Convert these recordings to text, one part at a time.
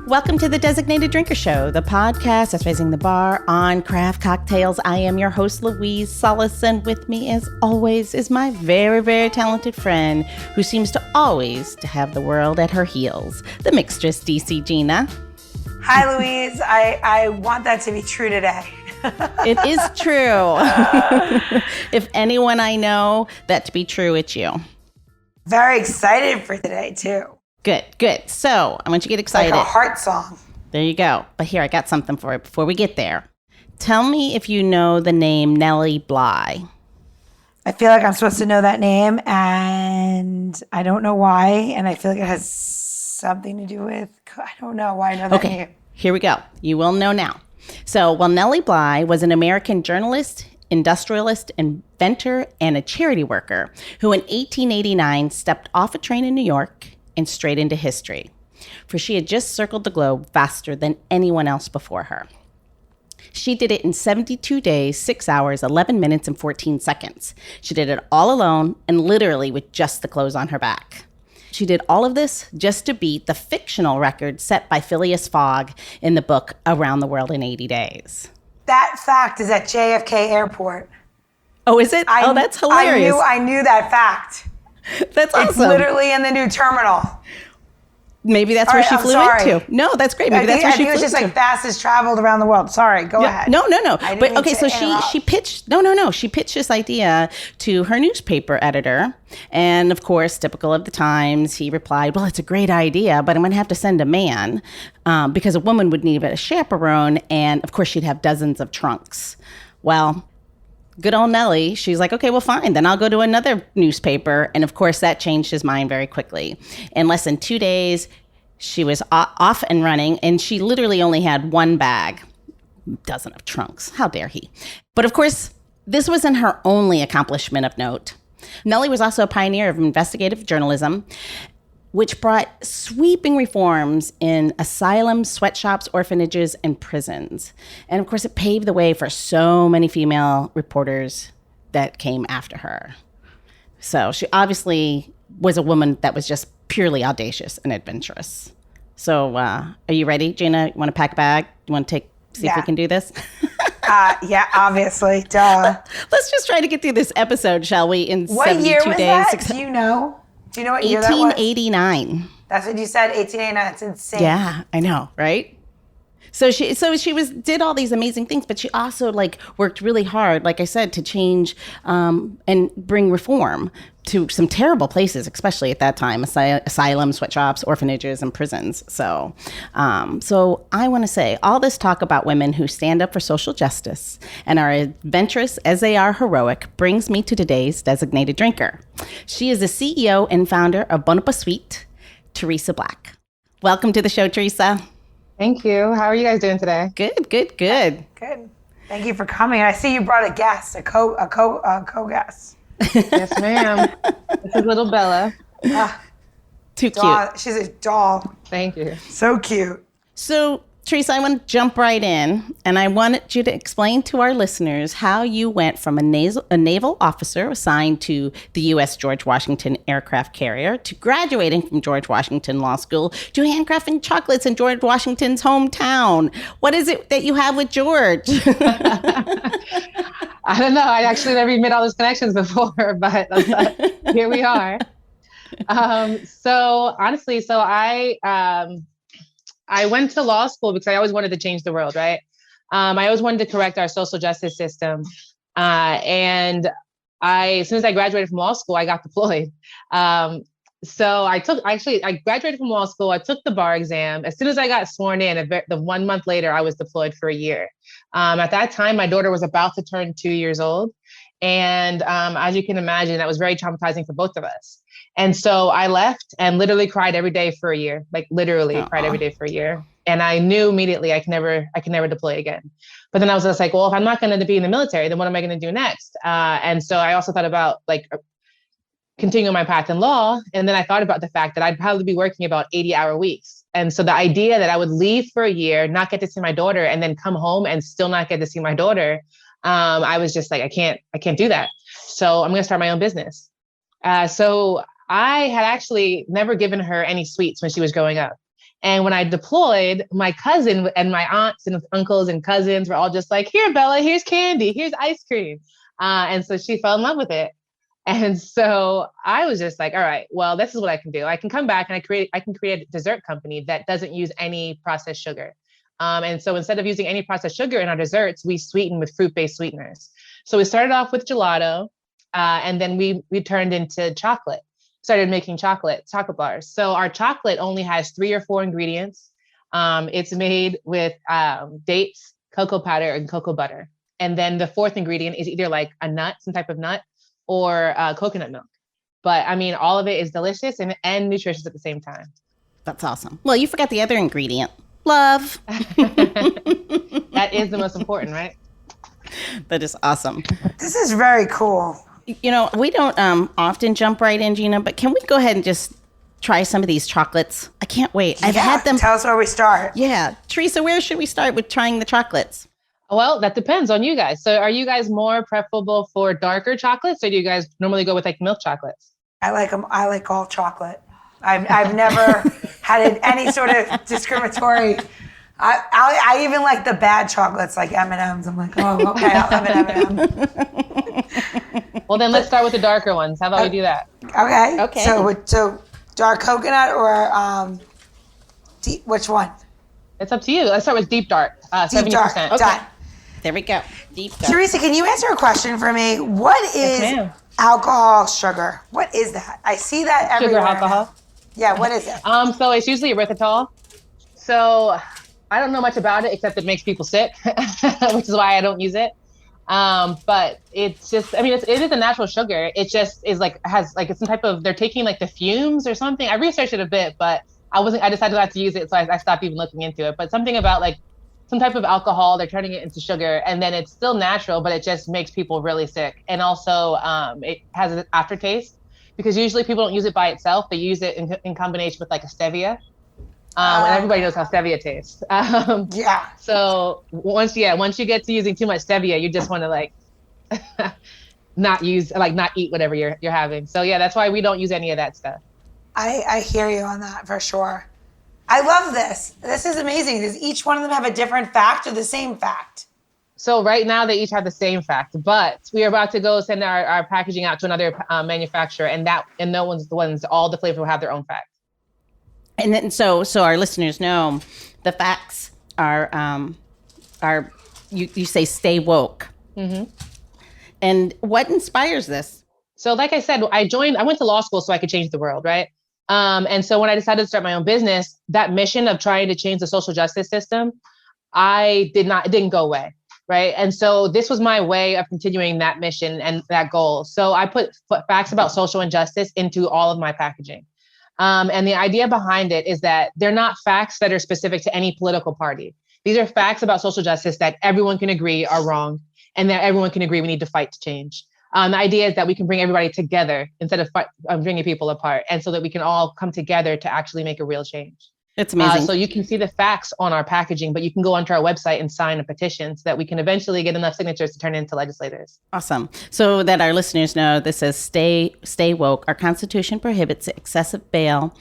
Welcome to the Designated Drinker Show, the podcast that's raising the bar on craft cocktails. I am your host, Louise Solis, and with me, as always, is my very, very talented friend who seems to always to have the world at her heels, the mixtress, DC Gina. Hi, Louise. I want that to be true today. It is true. If anyone I know that to be true, it's you. Very excited for today, too. Good. So I want you to get excited. Like a heart song. There you go. But here, I got something for you before we get there. Tell me if you know the name Nellie Bly. I feel like I'm supposed to know that name, and I don't know why. And I feel like it has something to do with, I don't know why I know that name. Here we go. You will know now. So, Nellie Bly was an American journalist, industrialist, inventor, and a charity worker who in 1889 stepped off a train in New York and straight into history, for she had just circled the globe faster than anyone else before her. She did it in 72 days, 6 hours, 11 minutes, and 14 seconds. She did it all alone and literally with just the clothes on her back. She did all of this just to beat the fictional record set by Phileas Fogg in the book Around the World in 80 Days. That fact is at JFK Airport. Oh, is it? That's hilarious. I knew that fact. That's awesome. It's literally in the new terminal. Maybe that's where she flew into. No, that's great. Maybe that's where she flew into. I think it was just like fastest traveled around the world. Sorry, go ahead. No. But okay, so she pitched. No. She pitched this idea to her newspaper editor, and of course, typical of the times, he replied, "Well, it's a great idea, but I'm going to have to send a man because a woman would need a chaperone, and of course, she'd have dozens of trunks." Well, good old Nellie, she's like, okay, well, fine. Then I'll go to another newspaper. And of course, that changed his mind very quickly. In less than 2 days, she was off and running, and she literally only had one bag. Dozen of trunks. How dare he? But of course, this wasn't her only accomplishment of note. Nellie was also a pioneer of investigative journalism, which brought sweeping reforms in asylums, sweatshops, orphanages, and prisons. And of course, it paved the way for so many female reporters that came after her. So she obviously was a woman that was just purely audacious and adventurous. So are you ready, Gina? You want to pack a bag? You want to see if we can do this? Yeah, obviously. Duh. Let's just try to get through this episode, shall we, in 72 days? What year was that? Do you know? Do you know what year that was? 1889. That's what you said, 1889. That's insane. Yeah, I know, right? So she did all these amazing things, but she also worked really hard, like I said, to change and bring reform to some terrible places, especially at that time, asylums, sweatshops, orphanages, and prisons. So I want to say all this talk about women who stand up for social justice and are adventurous as they are heroic brings me to today's designated drinker. She is the CEO and founder of BonAppésweet, Thereasa Black. Welcome to the show, Thereasa. Thank you. How are you guys doing today? Good. Good. Thank you for coming. I see you brought a guest, a co-guest. Yes, ma'am. This is little Bella. Too doll. cute. She's a doll. Thank you. So cute. So, Thereasa, I want to jump right in, and I wanted you to explain to our listeners how you went from a naval officer assigned to the U.S. George Washington aircraft carrier to graduating from George Washington Law School to handcrafting chocolates in George Washington's hometown. What is it that you have with George? I don't know. I actually never even made all those connections before, but here we are. So honestly, I went to law school because I always wanted to change the world, right? I always wanted to correct our social justice system. And as soon as I graduated from law school, I got deployed. So I graduated from law school. I took the bar exam. As soon as I got sworn in, the 1 month later, I was deployed for a year. At that time, my daughter was about to turn 2 years old. And as you can imagine, that was very traumatizing for both of us. And so I left and literally cried every day for a year, cried every day for a year. And I knew immediately I could never deploy again. But then I was just like, well, if I'm not going to be in the military, then what am I going to do next? And so I also thought about continuing my path in law. And then I thought about the fact that I'd probably be working about 80-hour weeks. And so the idea that I would leave for a year, not get to see my daughter, and then come home and still not get to see my daughter, I was just like, I can't do that. So I'm going to start my own business. So I had actually never given her any sweets when she was growing up. And when I deployed, my cousin and my aunts and uncles and cousins were all just like, here, Bella, here's candy, here's ice cream. And so she fell in love with it. And so I was just like, all right, well, this is what I can do. I can come back and I can create a dessert company that doesn't use any processed sugar. And so instead of using any processed sugar in our desserts, we sweeten with fruit-based sweeteners. So we started off with gelato, and then we turned into chocolate, started making chocolate bars. So our chocolate only has 3 or 4 ingredients. It's made with dates, cocoa powder, and cocoa butter. And then the 4th ingredient is either like a nut, some type of nut, or coconut milk. But I mean, all of it is delicious and nutritious at the same time. That's awesome. Well, you forgot the other ingredient. Love. That is the most important, right? That is awesome. This is very cool. You know, we don't often jump right in, Gina, but can we go ahead and just try some of these chocolates? I can't wait. I've had them. Tell us where we start. Yeah. Thereasa, where should we start with trying the chocolates? Well, that depends on you guys. So are you guys more preferable for darker chocolates, or do you guys normally go with like milk chocolates? I like them. I like all chocolate. I've never had any sort of discriminatory. I even like the bad chocolates, like M&Ms. I'm like, oh, okay, I'll have an M&M. Well, then let's start with the darker ones. How about we do that? Okay. So dark coconut or deep, which one? It's up to you. Let's start with deep dark. 70%. Dark. Okay. Done. There we go. Deep dark. Thereasa, can you answer a question for me? What is alcohol sugar? What is that? I see that everywhere. Sugar alcohol? Yeah, what is it? So it's usually erythritol. So I don't know much about it except it makes people sick, which is why I don't use it. But it's just, I mean, it is a natural sugar. It just is like, has like some type of, they're taking like the fumes or something. I researched it a bit, but I decided not to use it. So I stopped even looking into it, but something about like some type of alcohol, they're turning it into sugar, and then it's still natural, but it just makes people really sick. And also it has an aftertaste, because usually people don't use it by itself. They use it in combination with like a stevia. And everybody knows how stevia tastes. Yeah. So once you get to using too much stevia, you just want to like not eat whatever you're having. So yeah, that's why we don't use any of that stuff. I hear you on that for sure. I love this. This is amazing. Does each one of them have a different fact or the same fact? So right now they each have the same fact, but we are about to go send our packaging out to another manufacturer, and those ones, all the flavors will have their own fact. And then so our listeners know the facts are you say stay woke. Mm-hmm. And what inspires this? So like I said, I went to law school so I could change the world, right? And so when I decided to start my own business, that mission of trying to change the social justice system, it didn't go away, right? And so this was my way of continuing that mission and that goal. So I put facts about social injustice into all of my packaging. And the idea behind it is that they're not facts that are specific to any political party. These are facts about social justice that everyone can agree are wrong, and that everyone can agree we need to fight to change. The idea is that we can bring everybody together instead of bringing people apart, and so that we can all come together to actually make a real change. It's amazing. So you can see the facts on our packaging, but you can go onto our website and sign a petition so that we can eventually get enough signatures to turn it into legislators. Awesome. So that our listeners know, this says stay woke. Our Constitution prohibits excessive bail,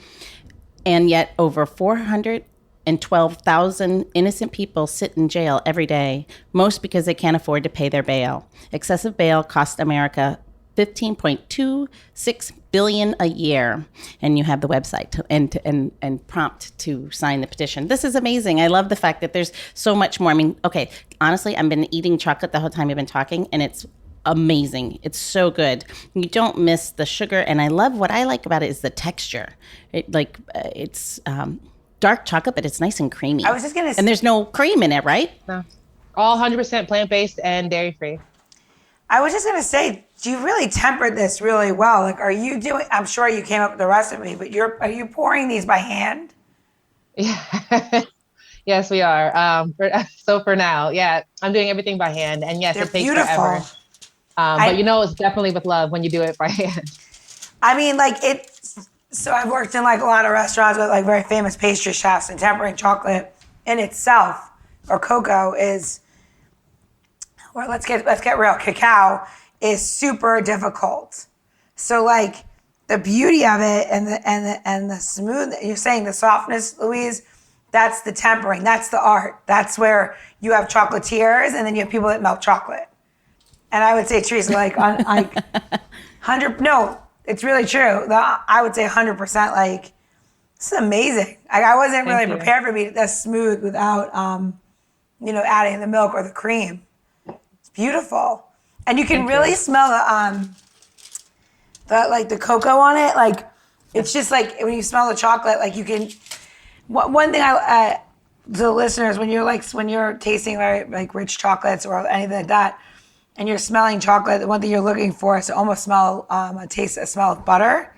and yet over 412,000 innocent people sit in jail every day, most because they can't afford to pay their bail. Excessive bail costs America $15.26 billion a year, and you have the website and prompt to sign the petition. This is amazing. I love the fact that there's so much more. I mean, okay, honestly, I've been eating chocolate the whole time you've been talking, and it's amazing. It's so good. You don't miss the sugar, and what I like about it is the texture. It's dark chocolate, but it's nice and creamy. I was just gonna say, and there's no cream in it, right? No, all 100% plant-based and dairy-free. I was just gonna say, you really tempered this really well. Like, I'm sure you came up with the recipe, but are you pouring these by hand? Yeah. Yes, we are. For now, yeah, I'm doing everything by hand, and yes, They're it takes beautiful. forever. But it's definitely with love when you do it by hand. I mean, so I've worked in like a lot of restaurants with like very famous pastry chefs, and tempering chocolate in itself, or cocoa is, well, let's get real. Cacao is super difficult. So like the beauty of it and the smooth, you're saying the softness, Louise, That's the tempering. That's the art. That's where you have chocolatiers and then you have people that melt chocolate. And I would say, Thereasa, like, on like 100, no, it's really true. I would say 100%, like, this is amazing. I wasn't really prepared for me that smooth without, adding the milk or the cream. It's beautiful. And you can really smell the cocoa on it. Like, it's just like, when you smell the chocolate, like you can, one thing to the listeners, when you're tasting like rich chocolates or anything like that, and you're smelling chocolate, the one thing you're looking for is to almost smell a smell of butter.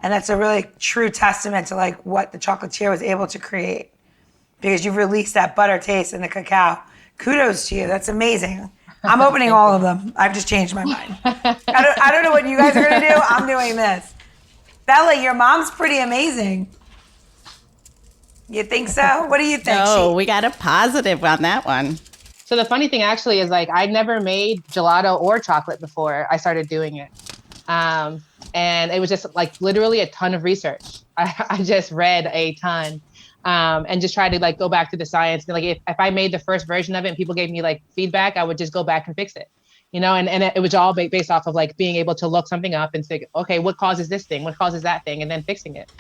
And that's a really true testament to like what the chocolatier was able to create, because you've released that butter taste in the cacao. Kudos to you. That's amazing. I'm opening all of them. I've just changed my mind. I don't know what you guys are going to do. I'm doing this. Bella, your mom's pretty amazing. You think so? What do you think? Oh, we got a positive on that one. So the funny thing actually is, like, I'd never made gelato or chocolate before I started doing it. And it was just like literally a ton of research. I just read a ton and just tried to like go back to the science. And like if I made the first version of it and people gave me like feedback, I would just go back and fix it. And it was all based off of like being able to look something up and say, okay, what causes this thing? What causes that thing? And then fixing it.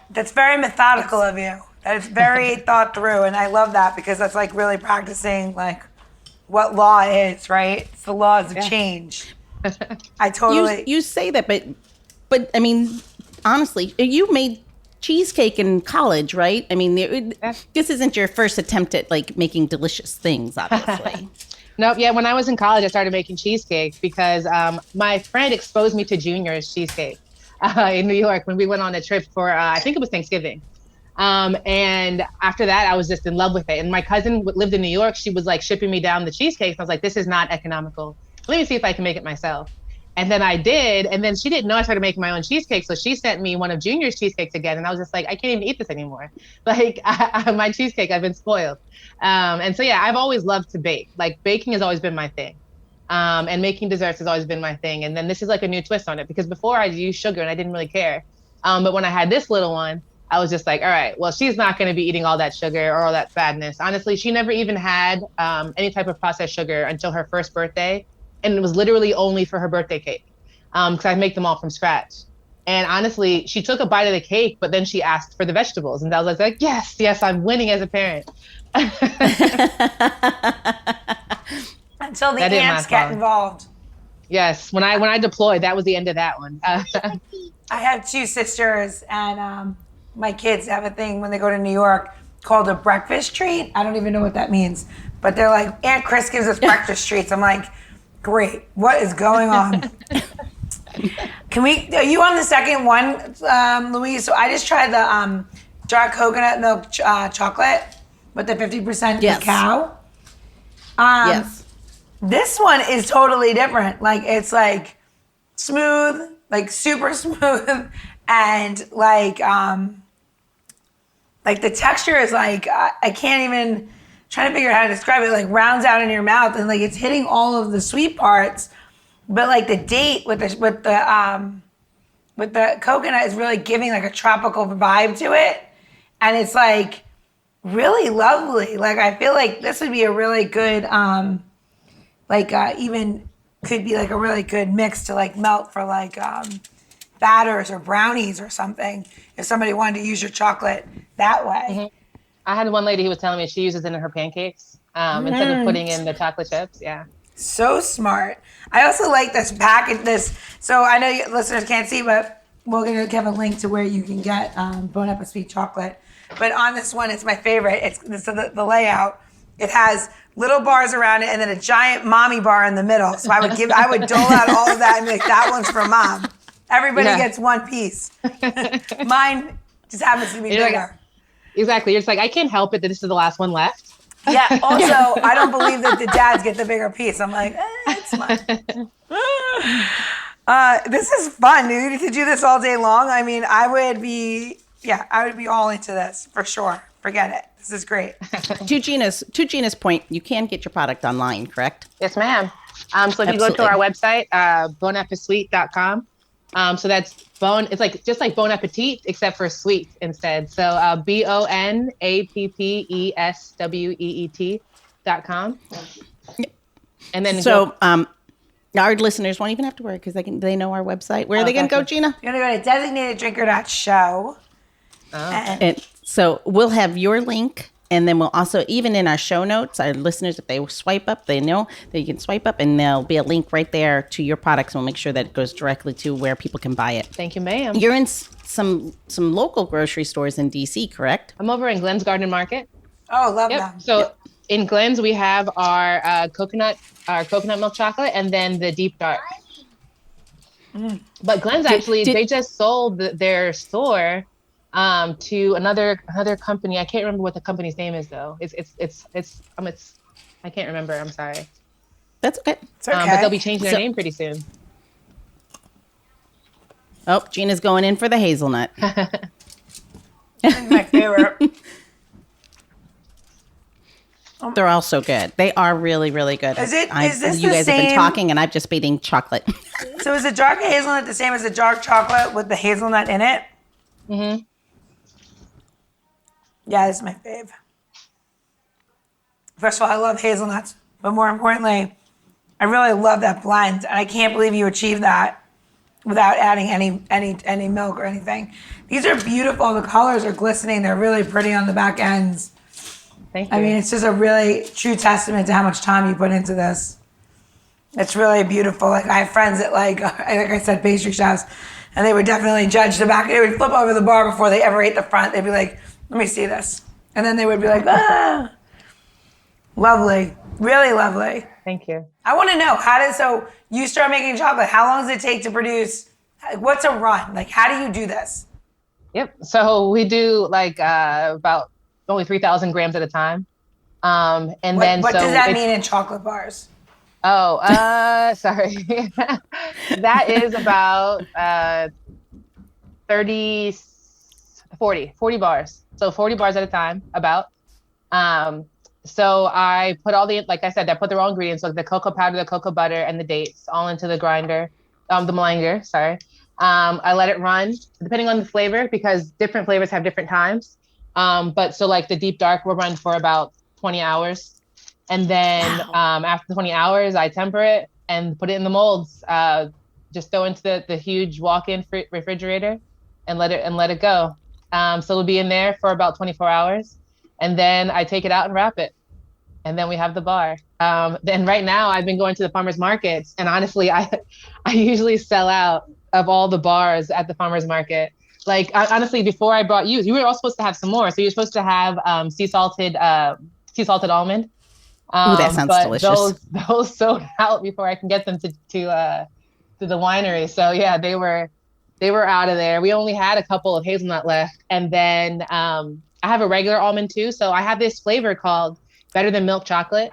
That's very methodical of you. That is very thought through. And I love that, because that's like really practicing like what law is, right? It's the laws of change. I totally. You say that, but I mean, honestly, you made cheesecake in college, right? I mean, this isn't your first attempt at like making delicious things, obviously. Nope. Yeah. When I was in college, I started making cheesecake because my friend exposed me to Junior's cheesecake in New York when we went on a trip for, I think it was Thanksgiving. And after that, I was just in love with it. And my cousin lived in New York. She was like shipping me down the cheesecakes. I was like, this is not economical. Let me see if I can make it myself. And then I did. And then she didn't know I started making my own cheesecake. So she sent me one of Junior's cheesecakes again. And I was just like, I can't even eat this anymore. Like my cheesecake, I've been spoiled. And so, yeah, I've always loved to bake. Like baking has always been my thing. And making desserts has always been my thing. And then this is like a new twist on it, because before I used sugar and I didn't really care. But when I had this little one, I was just like, all right, well, she's not going to be eating all that sugar or all that fatness. Honestly, she never even had any type of processed sugar until her first birthday. And it was literally only for her birthday cake, because I make them all from scratch. And honestly, she took a bite of the cake, but then she asked for the vegetables. And I was like, yes, I'm winning as a parent. Until the ants get involved. Yes, when I deployed, that was the end of that one. I have two sisters, and my kids have a thing when they go to New York called a breakfast treat. I don't even know what that means, but they're like, Aunt Chris gives us breakfast treats. I'm like, great, what is going on? Are you on the second one, Louise? So I just tried the dark coconut milk chocolate with the 50% cacao. Yes. This one is totally different. Like, it's like smooth, like super smooth, and like the texture is like, I can't even try to figure out how to describe it. Like rounds out in your mouth, and like it's hitting all of the sweet parts, but like the date with the coconut is really giving like a tropical vibe to it, and it's like really lovely. Like I feel like this would be a really good even could be like a really good mix to like melt for like batters or brownies or something, if somebody wanted to use your chocolate that way. Mm-hmm. I had one lady who was telling me she uses it in her pancakes instead of putting in the chocolate chips. Yeah. So smart. I also like this package. So I know your listeners can't see, but we're going to have a link to where you can get BonAppésweet chocolate. But on this one, it's my favorite. It's the layout. It has little bars around it and then a giant mommy bar in the middle. So I would dole out all of that and be like, that one's for mom. Everybody gets one piece. Mine just happens to be bigger. Like, exactly. You're just like, I can't help it that this is the last one left. Yeah. Also, I don't believe that the dads get the bigger piece. I'm like, it's fine. This is fun, dude. To do this all day long. I mean, I would be all into this for sure. Forget it. This is great. To Gina's point, you can get your product online, correct? Yes, ma'am. So if you go to our website, BonAppésweet.com, So that's it's like just like BonAppésweet, except for sweet instead. So BonAppésweet.com. And then our listeners won't even have to worry because they know our website. Where are they going to go, Gina? You're going to go to designateddrinker.show. And so we'll have your link. And then we'll also, even in our show notes, our listeners, if they swipe up, they know that you can swipe up and there'll be a link right there to your products. We'll make sure that it goes directly to where people can buy it. Thank you, ma'am. You're in some local grocery stores in DC, correct? I'm over in Glenn's Garden Market. Oh, love them. So in Glenn's, we have our coconut milk chocolate and then the deep dark. But Glenn's they just sold their store to another company. I can't remember what the company's name is though. It's I can't remember. I'm sorry. That's okay. It's okay. But they'll be changing their name pretty soon. Oh, Gina's going in for the hazelnut. My favorite. They're all so good. They are really, really good. Is this you the guys same? have been talking and I've just been eating chocolate. So is the dark hazelnut the same as the dark chocolate with the hazelnut in it? Mm-hmm. Yeah, this is my fave. First of all, I love hazelnuts, but more importantly, I really love that blend, and I can't believe you achieved that without adding any milk or anything. These are beautiful. The colors are glistening. They're really pretty on the back ends. Thank you. I mean, it's just a really true testament to how much time you put into this. It's really beautiful. Like, I have friends that like I said, pastry chefs, and they would definitely judge the back. They would flip over the bar before they ever ate the front. They'd be like, let me see this. And then they would be like, ah. Lovely. Really lovely. Thank you. I want to know, so you start making chocolate. How long does it take to produce? What's a run? Like, how do you do this? Yep. So we do like about only 3,000 grams at a time. What does that mean in chocolate bars? Oh, sorry. That is about 40 bars. So 40 bars at a time, about. So I put like I said, I put the raw ingredients, like the cocoa powder, the cocoa butter, and the dates all into the grinder, the melanger, sorry. I let it run, depending on the flavor, because different flavors have different times. But so like the deep dark will run for about 20 hours. And then after 20 hours, I temper it and put it in the molds. Just throw into the huge walk-in refrigerator and let it go. So it'll be in there for about 24 hours. And then I take it out and wrap it. And then we have the bar. Then right now I've been going to the farmers markets, and honestly, I usually sell out of all the bars at the farmers market. Like, honestly, before I brought you were all supposed to have some more. So you're supposed to have sea salted almond. Ooh, that sounds delicious. Those sold out before I can get them to the winery. So yeah, they were out of there. We only had a couple of hazelnut left, and then I have a regular almond too. So I have this flavor called Better Than Milk Chocolate.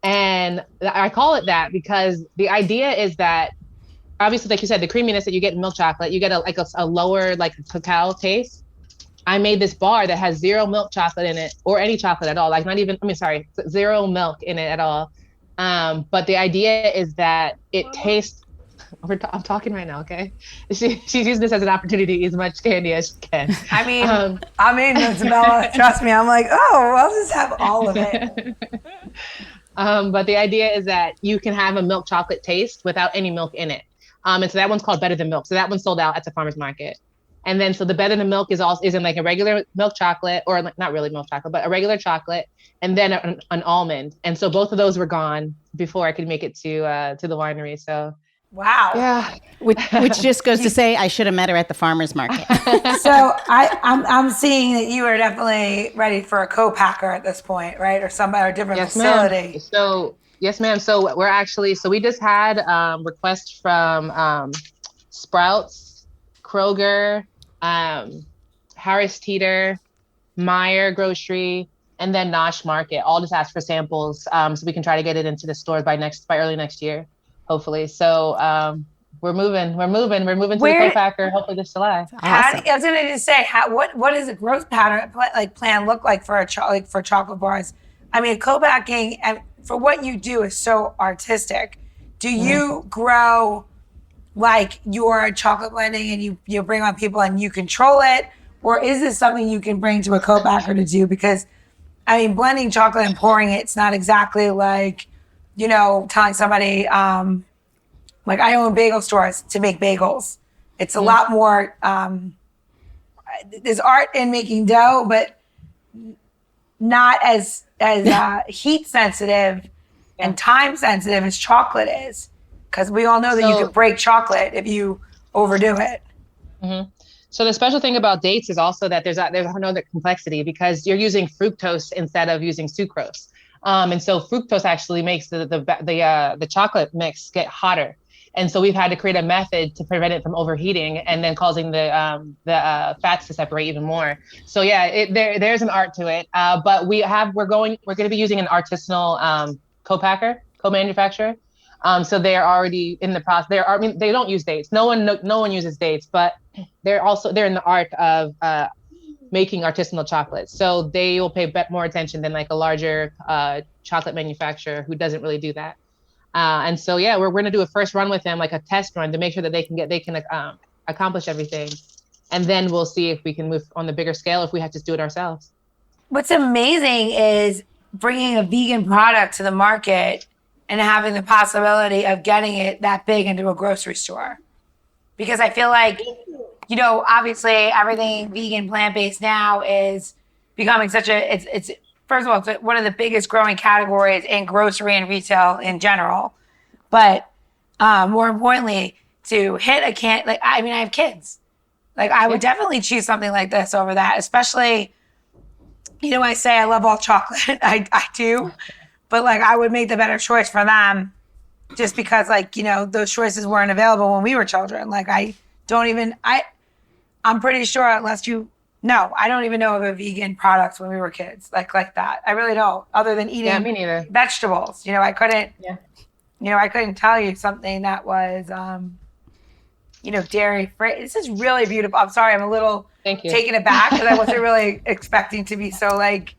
And I call it that because the idea is that, obviously, like you said, the creaminess that you get in milk chocolate, you get a lower like cacao taste. I made this bar that has 0 milk chocolate in it, or any chocolate at all. Like zero milk in it at all. But the idea is that it tastes, I'm talking right now, okay? She's using this as an opportunity to eat as much candy as she can. I mean, Isabella, trust me. I'm like, I'll just have all of it. But the idea is that you can have a milk chocolate taste without any milk in it. And so that one's called Better Than Milk. So that one's sold out at the farmer's market. And then so the Better Than Milk is in like a regular milk chocolate, or like, not really milk chocolate, but a regular chocolate, and then an almond. And so both of those were gone before I could make it to the winery. So wow. Yeah. Which just goes to say I should have met her at the farmer's market. So I'm seeing that you are definitely ready for a co-packer at this point, right? Or a different facility. Ma'am. So yes, ma'am. So we just had requests from Sprouts, Kroger, Harris Teeter, Meyer Grocery, and then Nosh Market. All just asked for samples so we can try to get it into the stores by early next year, hopefully. So we're moving to the co-packer hopefully this July. Awesome. I was going to just say, what does a growth pattern plan look like for for chocolate bars? I mean, co-packing, and for what you do, is so artistic. Do you grow like your chocolate blending and you bring on people and you control it? Or is this something you can bring to a co-packer to do? Because, I mean, blending chocolate and pouring it's not exactly like, you know, telling somebody, like I own bagel stores to make bagels. It's a lot more, there's art in making dough, but not as heat sensitive and time sensitive as chocolate is. Because we all know that you can break chocolate if you overdo it. Mm-hmm. So the special thing about dates is also that there's another complexity because you're using fructose instead of using sucrose. And so fructose actually makes the chocolate mix get hotter. And so we've had to create a method to prevent it from overheating and then causing the fats to separate even more. So yeah, there's an art to it. But we're going to be using an artisanal co-manufacturer. So they're already in the process. They don't use dates. No one uses dates, but they're in the art of making artisanal chocolate. So they will pay more attention than like a larger chocolate manufacturer who doesn't really do that. And so yeah, we're going to do a first run with them, like a test run, to make sure that they can accomplish everything, and then we'll see if we can move on the bigger scale if we have to do it ourselves. What's amazing is bringing a vegan product to the market and having the possibility of getting it that big into a grocery store. Because I feel like, you know, obviously everything vegan, plant-based now is becoming it's first of all, it's one of the biggest growing categories in grocery and retail in general. But more importantly, to hit I have kids. Like I would definitely choose something like this over that, especially, you know, I say I love all chocolate. I do. But like I would make the better choice for them just because like, you know, those choices weren't available when we were children. Like I'm pretty sure I don't even know of a vegan product when we were kids, like that. I really don't, other than eating me neither. Vegetables. You know, I couldn't tell you something that was, you know, dairy free. This is really beautiful. I'm sorry, I'm a little taken aback because I wasn't really expecting to be so like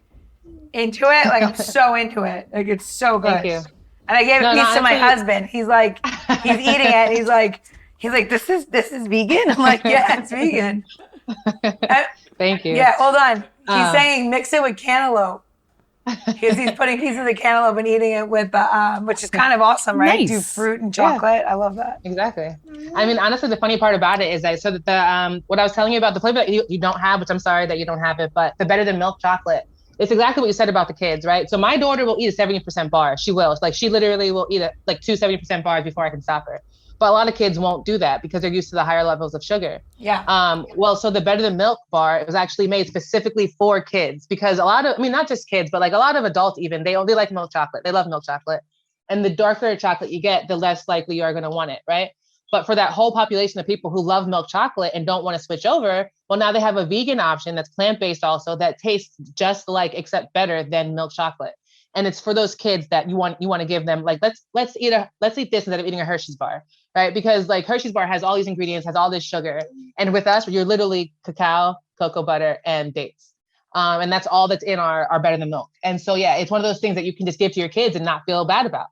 into it. Like I'm so into it. Like it's so good. Thank you. And I gave a piece to my husband. He's like, he's eating it. And he's like, this is vegan? I'm like, yeah, it's vegan. Thank you. Yeah, hold on. He's saying mix it with cantaloupe. Because he's putting pieces of cantaloupe and eating it with, which is kind of awesome, right? Nice. Do fruit and chocolate. Yeah. I love that. Exactly. I mean, honestly, the funny part about it is that what I was telling you about the flavor that you don't have, which I'm sorry that you don't have it, but the better than milk chocolate. It's exactly what you said about the kids, right? So my daughter will eat a 70% bar. She will. It's like she literally will eat two 70% bars before I can stop her. But a lot of kids won't do that because they're used to the higher levels of sugar. Yeah. Well, so the Better Than Milk bar, it was actually made specifically for kids because not just kids, but like a lot of adults even, they like milk chocolate. They love milk chocolate. And the darker chocolate you get, the less likely you are going to want it, right? But for that whole population of people who love milk chocolate and don't want to switch over, well, now they have a vegan option that's plant-based also that tastes just like, except better than milk chocolate. And it's for those kids that you want to give them like, let's eat this instead of eating a Hershey's bar, right? Because like Hershey's bar has all these ingredients, has all this sugar. And with us, you're literally cacao, cocoa butter, and dates. And that's all that's in our Better Than Milk. And so, yeah, it's one of those things that you can just give to your kids and not feel bad about.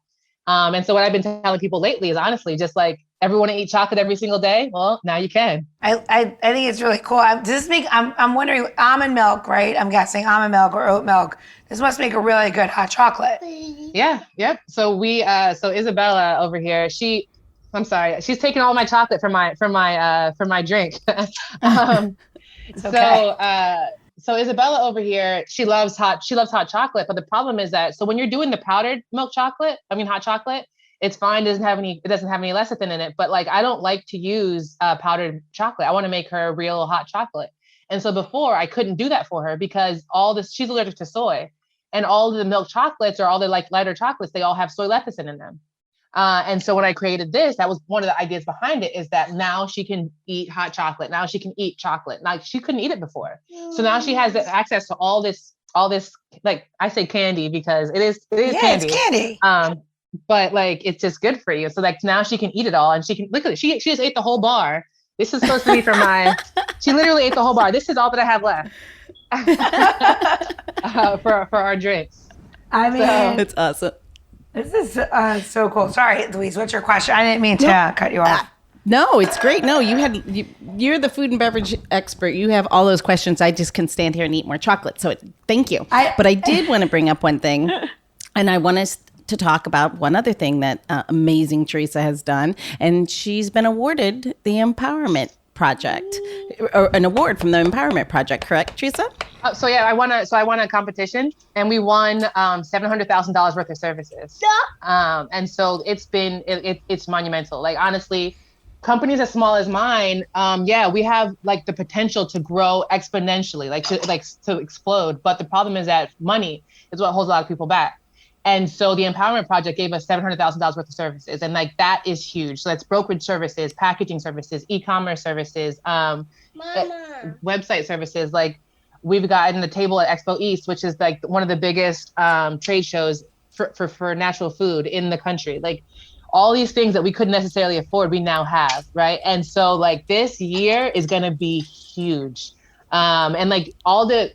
And so what I've been telling people lately is honestly, just like, everyone to eat chocolate every single day? Well, now you can. I think it's really cool. I'm wondering, almond milk, right? I'm guessing almond milk or oat milk. This must make a really good hot chocolate. Yeah, yep. So so Isabella over here, she's taking all my chocolate from my drink. So Isabella over here, she loves hot chocolate, but the problem is that, so when you're doing the powdered hot chocolate, it's fine. It doesn't have any lecithin in it, but like, I don't like to use powdered chocolate. I want to make her real hot chocolate. And so before I couldn't do that for her because she's allergic to soy, and all the milk chocolates or all the like lighter chocolates, they all have soy lecithin in them. And so when I created this, that was one of the ideas behind it, is that now she can eat hot chocolate. Now she can eat chocolate. Like she couldn't eat it before. So now she has access to all this, like I say candy because it is candy. It's candy. But like, it's just good for you. So like now she can eat it all, and she can look at it. She just ate the whole bar. This is supposed to be for she literally ate the whole bar. This is all that I have left for our drinks. I mean, it's awesome. This is so cool. Sorry, Louise, what's your question? I didn't mean to cut you off. No, it's great. No, you're the food and beverage expert. You have all those questions. I just can stand here and eat more chocolate. So thank you. But I did want to bring up one thing, and I want us to talk about one other thing that amazing Thereasa has done, and she's been awarded the Empowerment Project, or an award from the Empowerment Project. Correct, Thereasa? So yeah, I won a competition, and we won $700,000 worth of services. And so it's monumental. Like honestly, companies as small as mine, we have like the potential to grow exponentially, to explode. But the problem is that money is what holds a lot of people back. And so the Empowerment Project gave us $700,000 worth of services. And like, that is huge. So that's brokerage services, packaging services, e-commerce services, website services. Like we've gotten the table at Expo East, which is like one of the biggest trade shows for natural food in the country. Like all these things that we couldn't necessarily afford, we now have, right? And so like this year is going to be huge. And like all the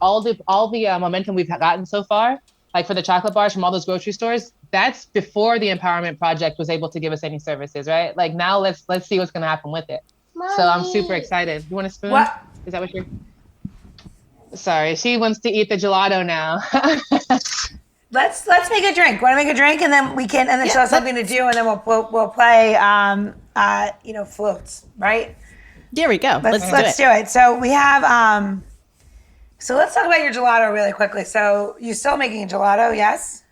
momentum we've gotten so far, like for the chocolate bars from all those grocery stores, that's before the Empowerment Project was able to give us any services, right? Like now let's see what's going to happen with it. Mommy. So I'm super excited. You want a spoon? What? Is that what you're? Sorry, she wants to eat the gelato now. Let's make a drink. Want to make a drink, and then she'll have something to do, and then we'll play floats, right? There we go. Let's do it. So we have So let's talk about your gelato really quickly. So you're still making a gelato, yes?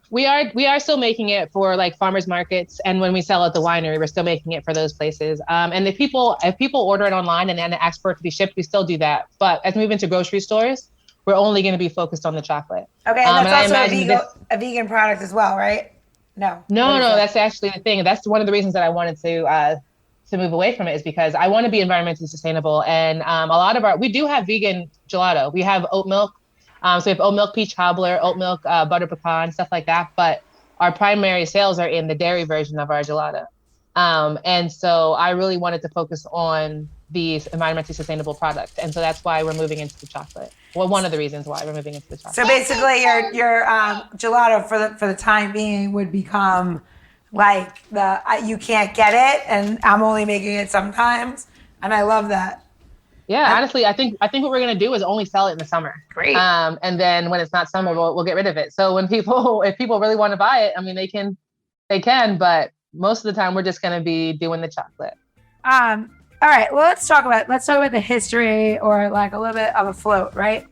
We are still making it for like farmers markets, and when we sell at the winery, we're still making it for those places. And if people order it online and then ask for it to be shipped, we still do that. But as we move into grocery stores, we're only going to be focused on the chocolate. Okay, and that's also a vegan product as well, right? No, that's actually the thing. That's one of the reasons that I wanted to move away from it, is because I want to be environmentally sustainable. And a lot of we do have vegan gelato. We have oat milk. So we have oat milk peach cobbler, oat milk butter pecan, stuff like that. But our primary sales are in the dairy version of our gelato. And so I really wanted to focus on these environmentally sustainable products. And so that's why we're moving into the chocolate. Well, one of the reasons why we're moving into the chocolate. So basically your gelato for the time being would become like you can't get it, and I'm only making it sometimes. And I love that. Yeah, honestly, I think what we're gonna do is only sell it in the summer. Great. And then when it's not summer, we'll get rid of it. So if people really want to buy it, I mean, they can, but most of the time we're just gonna be doing the chocolate. All right. Well, let's talk about the history, or like a little bit of a float, right?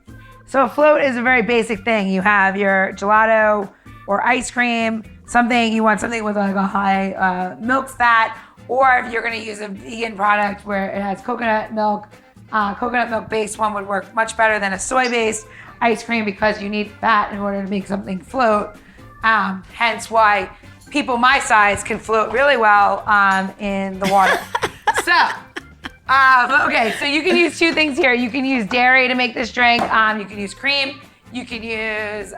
So a float is a very basic thing. You have your gelato or ice cream. You want something with like a high milk fat, or if you're gonna use a vegan product where it has coconut milk. Coconut milk based one would work much better than a soy based ice cream, because you need fat in order to make something float. Hence why people my size can float really well in the water. So you can use two things here. You can use dairy to make this drink. You can use cream. You can use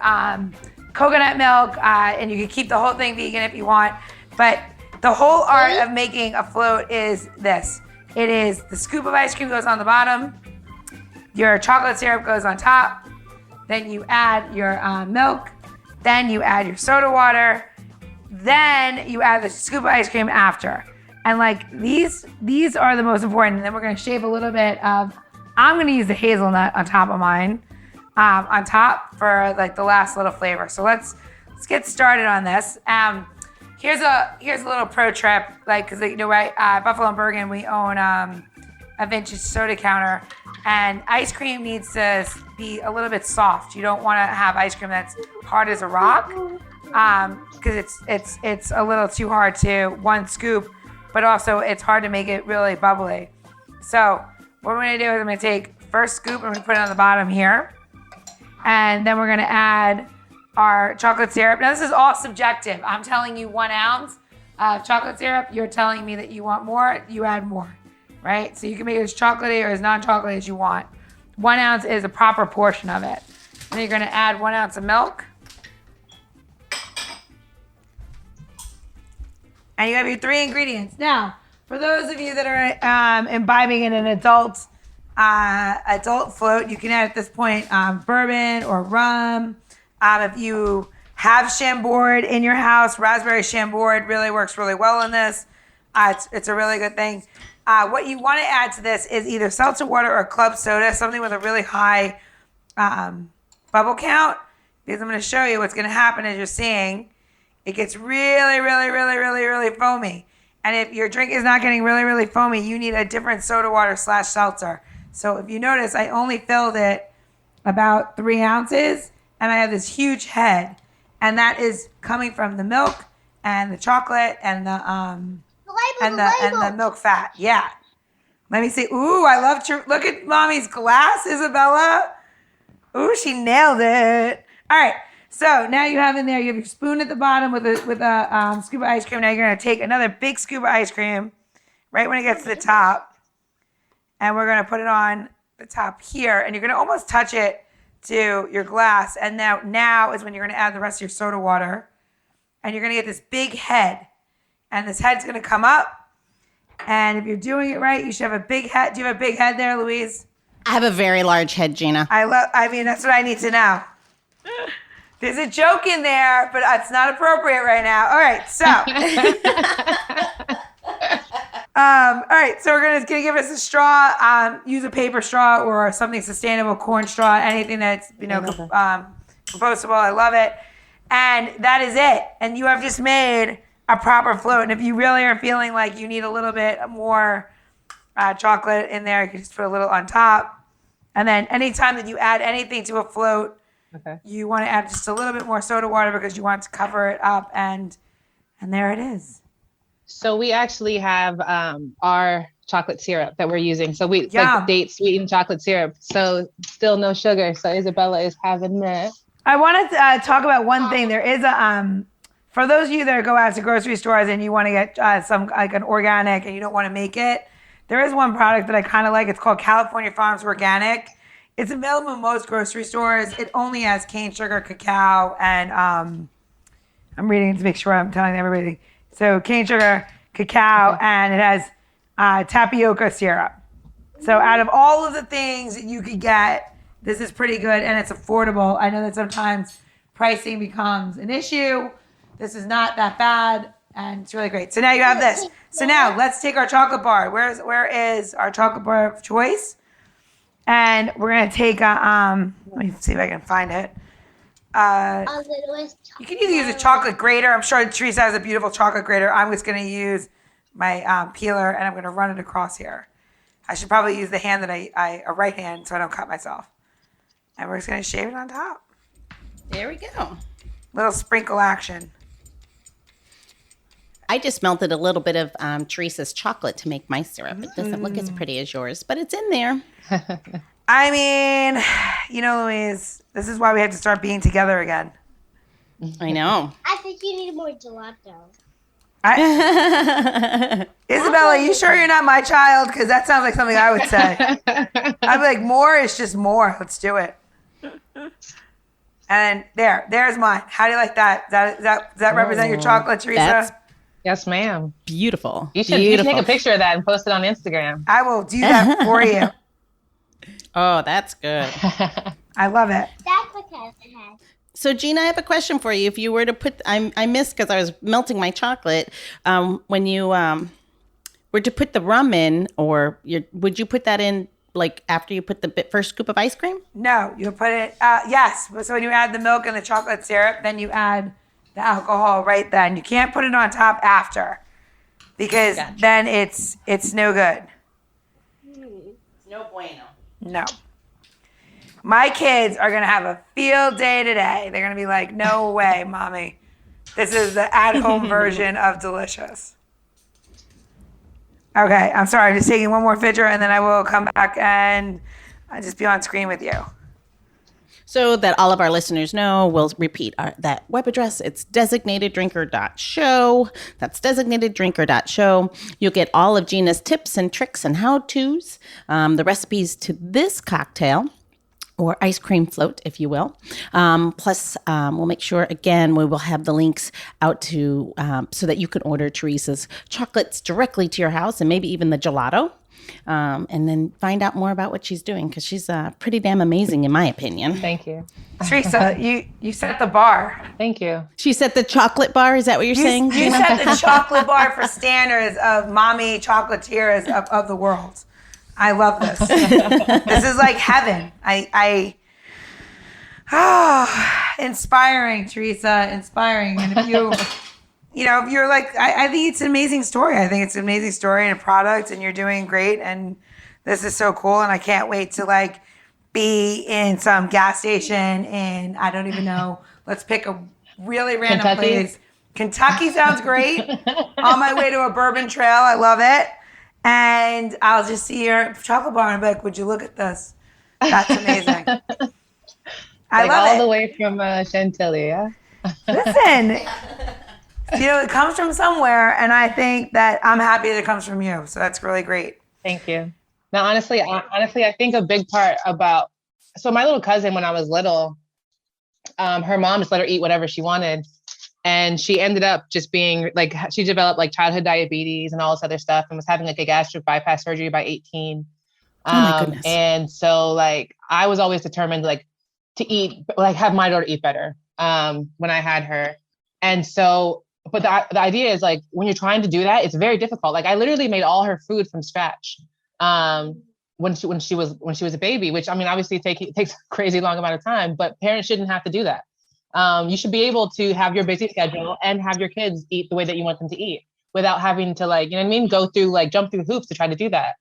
coconut milk, and you can keep the whole thing vegan if you want. But the whole art of making a float is this. It is the scoop of ice cream goes on the bottom, your chocolate syrup goes on top, then you add your milk, then you add your soda water, then you add the scoop of ice cream after. And like these are the most important. And then we're gonna shave a little bit of, I'm gonna use the hazelnut on top of mine, on top for like the last little flavor. So let's get started on this. Here's a little pro trip, like, cause right, Buffalo and Bergen, we own a vintage soda counter, and ice cream needs to be a little bit soft. You don't want to have ice cream that's hard as a rock, because it's a little too hard to one scoop, but also it's hard to make it really bubbly. So what we're gonna do is I'm gonna take first scoop and we're gonna put it on the bottom here, and then we're gonna add our chocolate syrup. Now this is all subjective. I'm telling you 1 ounce of chocolate syrup. You're telling me that you want more, you add more, right? So you can make it as chocolatey or as non-chocolatey as you want. 1 ounce is a proper portion of it. Then you're gonna add 1 ounce of milk. And you have your 3 ingredients. Now, for those of you that are imbibing in an adult float, you can add at this point bourbon or rum. If you have Chambord in your house, raspberry Chambord really works really well in this. It's a really good thing. What you want to add to this is either seltzer water or club soda, something with a really high bubble count, because I'm going to show you what's going to happen as you're seeing. It gets really, really, really, really, really foamy. And if your drink is not getting really, really foamy, you need a different soda water / seltzer. So if you notice, I only filled it about 3 ounces, and I have this huge head. And that is coming from the milk and the chocolate and the milk fat. Yeah. Let me see. Ooh, I love look at mommy's glass, Isabella. Ooh, she nailed it. All right. So now you have in there, you have your spoon at the bottom with a scoop of ice cream. Now you're going to take another big scoop of ice cream right when it gets to the top. And we're going to put it on the top here. And you're going to almost touch it to your glass. And now is when you're going to add the rest of your soda water. And you're going to get this big head. And this head's going to come up. And if you're doing it right, you should have a big head. Do you have a big head there, Louise? I have a very large head, Gina. That's what I need to know. There's a joke in there, but it's not appropriate right now. All right, so. All right, so we're gonna give us a straw. Use a paper straw or something sustainable, corn straw, anything that's compostable. I love it. And that is it. And you have just made a proper float. And if you really are feeling like you need a little bit more chocolate in there, you can just put a little on top. And then anytime that you add anything to a float, you want to add just a little bit more soda water because you want to cover it up. And there it is. So we actually have our chocolate syrup that we're using. So we like date sweetened chocolate syrup. So still no sugar. So Isabella is having that. I want to talk about one thing. There is for those of you that go out to grocery stores and you want to get some like an organic and you don't want to make it, there is one product that I kind of like. It's called California Farms Organic. It's available in most grocery stores. It only has cane sugar, cacao, and I'm reading to make sure I'm telling everybody. So cane sugar, cacao, and it has tapioca syrup. So out of all of the things that you could get, this is pretty good and it's affordable. I know that sometimes pricing becomes an issue. This is not that bad and it's really great. So now you have this. So now let's take our chocolate bar. Where is our chocolate bar of choice? And we're gonna take let me see if I can find it. You can either use a chocolate grater. I'm sure Thereasa has a beautiful chocolate grater. I'm just gonna use my peeler and I'm gonna run it across here. I should probably use the hand that a right hand so I don't cut myself. And we're just gonna shave it on top. There we go. Little sprinkle action. I just melted a little bit of Theresa's chocolate to make my syrup. It doesn't look as pretty as yours, but it's in there. I mean, Louise, this is why we have to start being together again. I know. I think you need more gelato. Isabella, you sure you're not my child? Because that sounds like something I would say. I'd be like, more is just more. Let's do it. And there's mine. How do you like that? Does that represent your chocolate, Thereasa? Yes, ma'am. Beautiful. You should take a picture of that and post it on Instagram. I will do that for you. Oh, that's good. I love it. That's what cousin has. So, Gina, I have a question for you. If you were to put, I missed because I was melting my chocolate. When you were to put the rum in, would you put that in like after you put the first scoop of ice cream? No, you put it. Yes. So when you add the milk and the chocolate syrup, then you add the alcohol right then. You can't put it on top after because then it's no good. No bueno. No. My kids are going to have a field day today. They're going to be like, no way, Mommy. This is the at-home version of delicious. Okay, I'm sorry. I'm just taking one more picture, and then I will come back and I'll just be on screen with you. So that all of our listeners know, we'll repeat that web address. It's designateddrinker.show. That's designateddrinker.show. You'll get all of Gina's tips and tricks and how-tos, the recipes to this cocktail, or ice cream float, if you will. Plus, we'll make sure, again, we will have the links out to so that you can order Theresa's chocolates directly to your house and maybe even the gelato. and then find out more about what she's doing, because she's pretty damn amazing in my opinion. Thank you. Thereasa, you set the bar. Thank you. She set the chocolate bar. Is that what you're saying? You set the chocolate bar for standards of mommy chocolatiers of the world. I love this. This is like heaven. Inspiring, Thereasa, inspiring. And if if you're like, I think it's an amazing story. I think it's an amazing story and a product, and you're doing great. And this is so cool. And I can't wait to like be in some gas station in, I don't even know, let's pick a really random place. Kentucky sounds great. On my way to a bourbon trail. I love it. And I'll just see your chocolate bar and be like, would you look at this? That's amazing. I love all it. The way from Chantilly, yeah? Listen, it comes from somewhere, and I think that I'm happy that it comes from you. So that's really great. Thank you. Now, honestly, I think a big part about, so my little cousin, when I was little, her mom just let her eat whatever she wanted. And she ended up just being like, she developed like childhood diabetes and all this other stuff, and was having like a gastric bypass surgery by 18. Oh my goodness. And so like, I was always determined like to eat, like have my daughter eat better when I had her. And so, but the idea is like, when you're trying to do that, it's very difficult. Like I literally made all her food from scratch when she was a baby, which I mean, obviously it takes a crazy long amount of time, but parents shouldn't have to do that. You should be able to have your busy schedule and have your kids eat the way that you want them to eat without having to like, go through like jump through hoops to try to do that.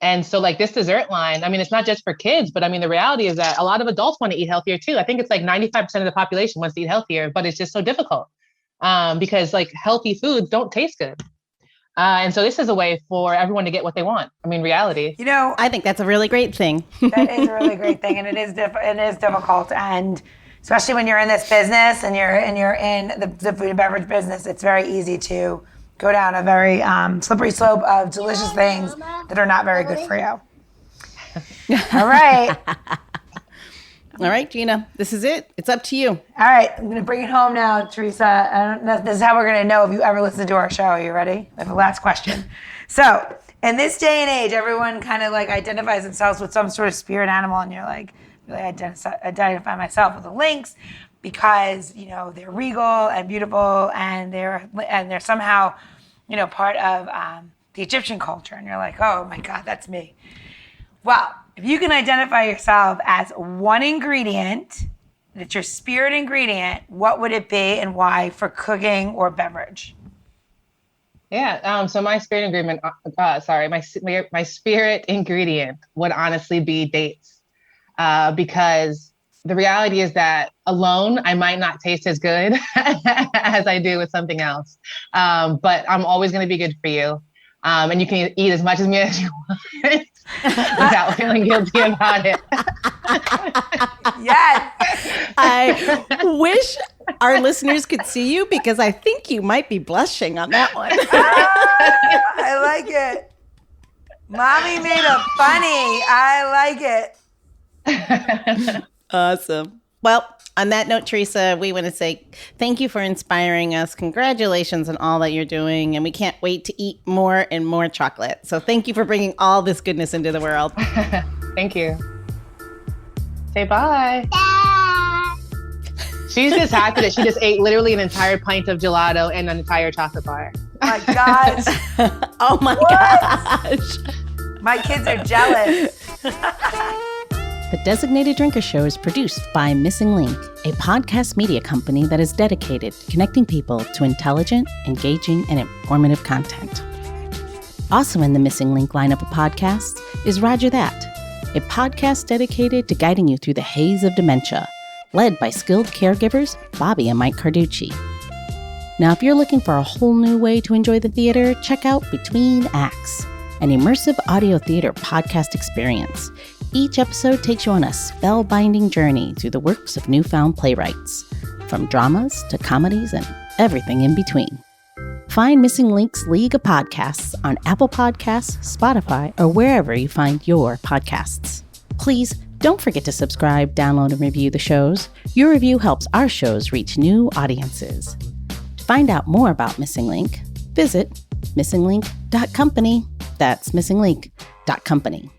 And so like this dessert line, I mean, it's not just for kids, but I mean, the reality is that a lot of adults want to eat healthier too. I think it's like 95% of the population wants to eat healthier, but it's just so difficult because like healthy foods don't taste good. And so this is a way for everyone to get what they want. I mean, reality. I think that's a really great thing. That is a really great thing. And it is difficult. And especially when you're in this business and you're in the food and beverage business, it's very easy to go down a very slippery slope of delicious things that are not very good for you. All right. All right, Gina, this is it. It's up to you. All right, I'm going to bring it home now, Thereasa. I don't know, this is how we're going to know if you ever listen to our show. Are you ready? I have a last question. So, in this day and age, everyone kind of like identifies themselves with some sort of spirit animal, and you're like, really identify myself with the lynx because they're regal and beautiful, and they're somehow part of the Egyptian culture, and you're like, oh my God, that's me. Well, if you can identify yourself as one ingredient, that's your spirit ingredient, what would it be and why for cooking or beverage? Yeah. So my spirit ingredient, my spirit ingredient would honestly be dates, because the reality is that alone, I might not taste as good as I do with something else. But I'm always going to be good for you. And you can eat as much as me as you want without feeling guilty about it. Yes. I wish our listeners could see you, because I think you might be blushing on that one. I like it. Mommy made a funny. I like it. Awesome. Well, on that note, Thereasa, we want to say thank you for inspiring us. Congratulations on all that you're doing. And we can't wait to eat more and more chocolate. So thank you for bringing all this goodness into the world. Thank you. Say bye. Dad. She's just happy that she just ate literally an entire pint of gelato and an entire chocolate bar. My gosh. Oh my gosh. My kids are jealous. The Designated Drinker Show is produced by Missing Link, a podcast media company that is dedicated to connecting people to intelligent, engaging, and informative content. Also in the Missing Link lineup of podcasts is Rodger That, a podcast dedicated to guiding you through the haze of dementia, led by skilled caregivers Bobbi and Mike Carducci. Now, if you're looking for a whole new way to enjoy the theater, check out Between Acts, an immersive audio theater podcast experience. Each episode takes you on a spellbinding journey through the works of newfound playwrights, from dramas to comedies and everything in between. Find Missing Link's League of Podcasts on Apple Podcasts, Spotify, or wherever you find your podcasts. Please don't forget to subscribe, download, and review the shows. Your review helps our shows reach new audiences. To find out more about Missing Link, visit missinglink.company. That's Missing Link, company.